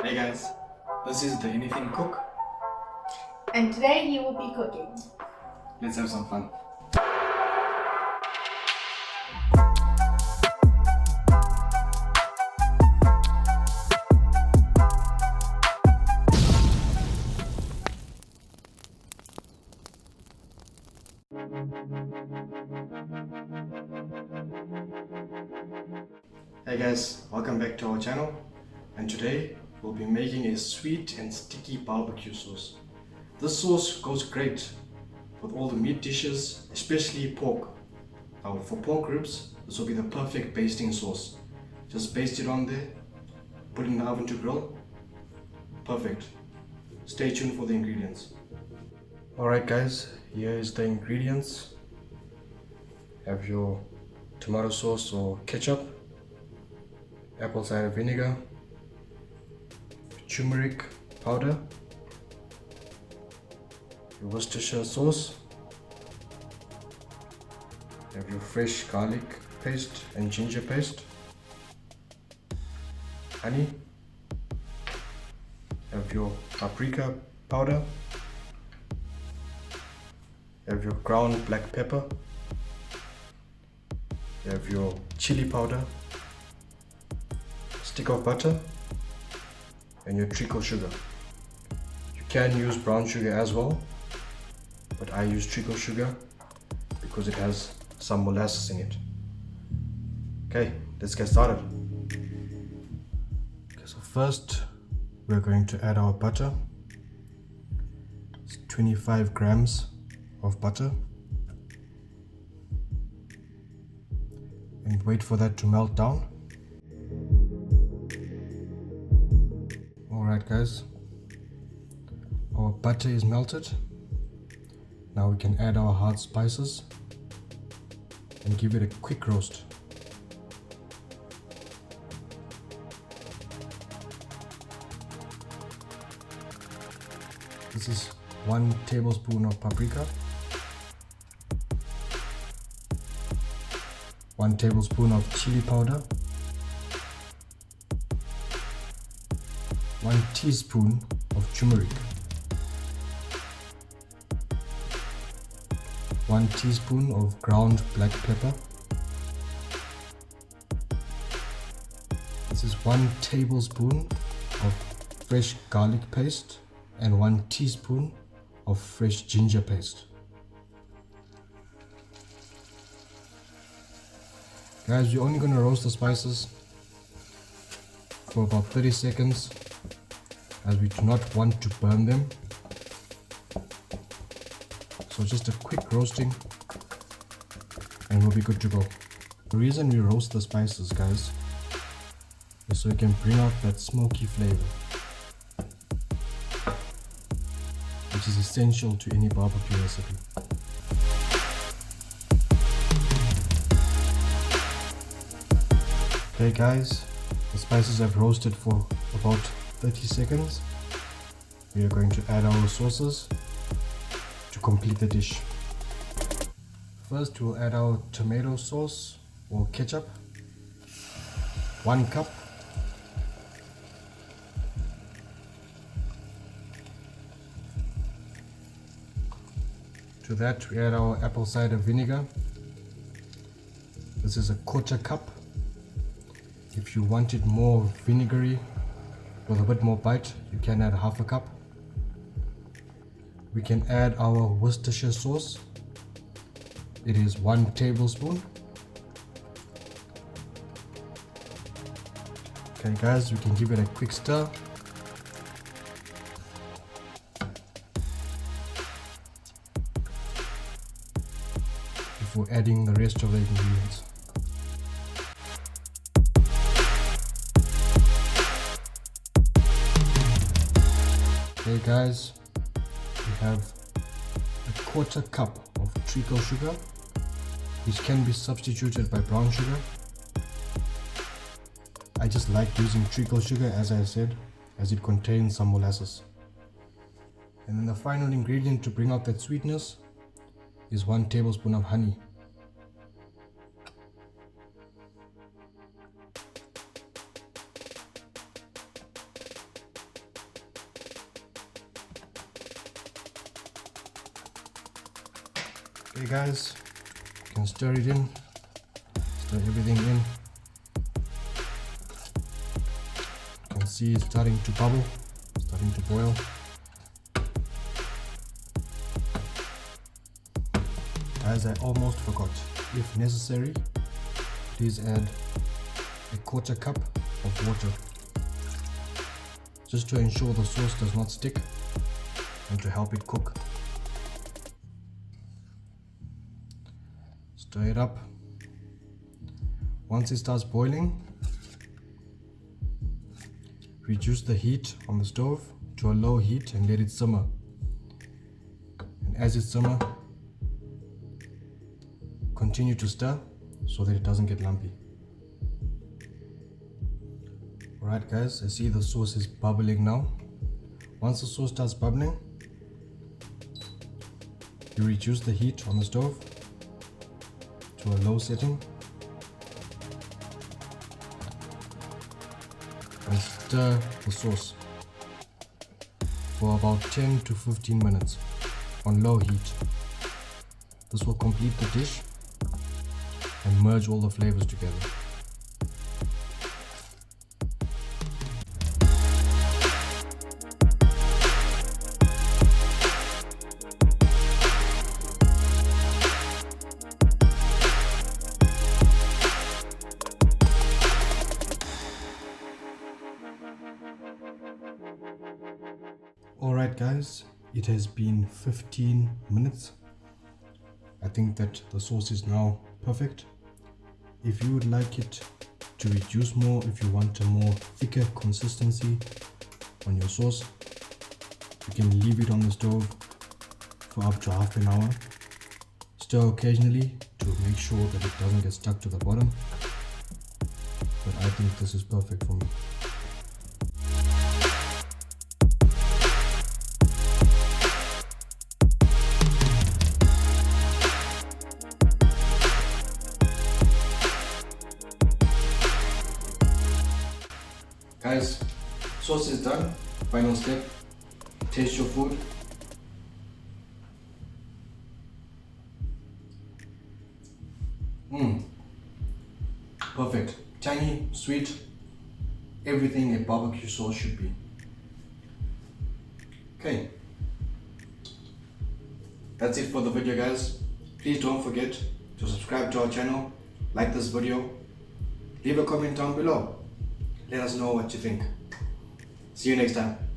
Hey guys, this is the Anything Cook. And today he will be cooking. Let's have some fun. Hey guys, welcome back to our channel, and today we'll be making a sweet and sticky barbecue sauce. This sauce goes great with all the meat dishes, especially pork. Now for pork ribs, this will be the perfect basting sauce. Just baste it on there, put it in the oven to grill. Perfect. Stay tuned for the ingredients. Alright guys, here is the ingredients. Have your tomato sauce or ketchup, apple cider vinegar, turmeric powder, your Worcestershire sauce, have your fresh garlic paste and ginger paste, honey, have your paprika powder, have your ground black pepper, you have your chili powder, stick of butter, and your treacle sugar. You can use brown sugar as well, but I use treacle sugar because it has some molasses in it. Okay, let's get started. Okay, so first we're going to add our butter. It's 25 grams of butter. And wait for that to melt down. Alright guys, our butter is melted. Now we can add our hard spices and give it a quick roast. This is 1 tablespoon of paprika, 1 tablespoon of chili powder, 1 teaspoon of turmeric, 1 teaspoon of ground black pepper. This is 1 tablespoon of fresh garlic paste and 1 teaspoon of fresh ginger paste. Guys, we're only going to roast the spices for about 30 seconds as we do not want to burn them. So just a quick roasting and we'll be good to go. The reason we roast the spices, guys, is so we can bring out that smoky flavor, which is essential to any barbecue recipe. Okay guys, the spices have roasted for about 30 seconds. We are going to add our sauces to complete the dish. First we'll add our tomato sauce or ketchup, 1 cup. To that we add our apple cider vinegar. This is a 1/4 cup. If you want it more vinegary with a bit more bite, you can add 1/2 cup. We can add our Worcestershire sauce. It is 1 tablespoon. Okay guys, we can give it a quick stir. Before adding the rest of the ingredients. Okay guys, we have a 1/4 cup of treacle sugar, which can be substituted by brown sugar. I just like using treacle sugar, as I said, as it contains some molasses. And then the final ingredient to bring out that sweetness is 1 tablespoon of honey. Okay guys, you can stir it in, stir everything in. You can see it's starting to bubble, starting to boil. Guys, I almost forgot. If necessary, please add a 1/4 cup of water, just to ensure the sauce does not stick and to help it cook. Stir it up. Once it starts boiling, reduce the heat on the stove to a low heat and let it simmer. And as it simmers, continue to stir so that it doesn't get lumpy. Alright guys, I see the sauce is bubbling now. Once the sauce starts bubbling, you reduce the heat on the stove to a low setting and stir the sauce for about 10 to 15 minutes on low heat. This will complete the dish and merge all the flavors together. Alright guys, it has been 15 minutes. I think that the sauce is now perfect. If you would like it to reduce more, if you want a more thicker consistency on your sauce, you can leave it on the stove for up to half an hour. Stir occasionally to make sure that it doesn't get stuck to the bottom. But I think this is perfect for me. Guys, sauce is done. Final step, taste your food. Perfect. Tangy, sweet, everything a barbecue sauce should be. Okay, that's it for the video guys. Please don't forget to subscribe to our channel, like this video, leave a comment down below. Let us know what you think. See you next time.